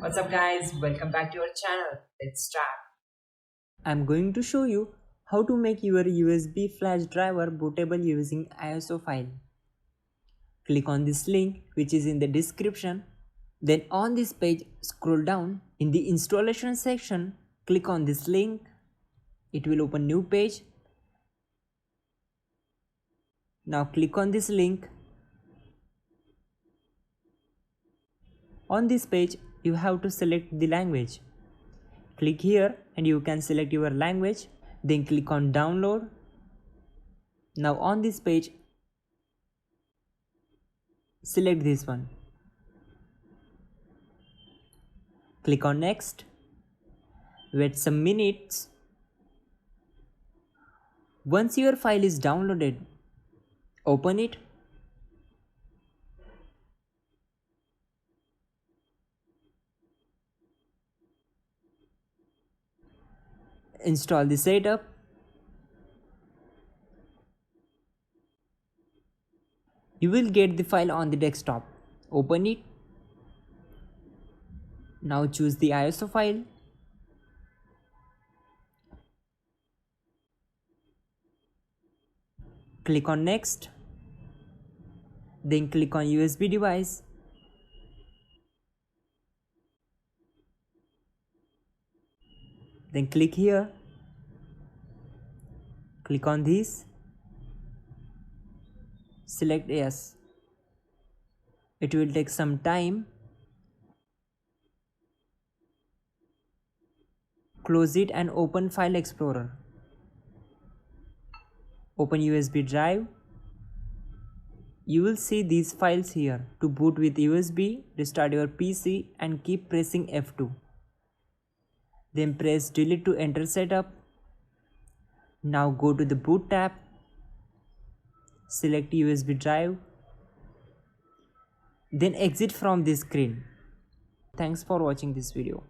What's up guys, welcome back to our channel. Let's start. I'm going to show you how to make your USB flash driver bootable using ISO file. Click on this link which is in the description. Then on this page scroll down. In the installation section click on this link. It will open new page. Now click on this link. On this page you have to select the language. Click here and you can select your language. Then click on download. Now on this page select this one. Click on next. Wait some minutes. Once your file is downloaded, open it. Install the setup. You will get the file on the desktop. Open it. Now choose the ISO file. Click on next. Then click on USB device. Then click here. Click on this. Select yes. It will take some time. Close it and open File Explorer. Open USB drive. You will see these files here. To boot with USB, restart your PC and keep pressing F2. Then press delete to enter setup. Now go to the boot tab. Select USB drive. Then exit from this screen. Thanks for watching this video.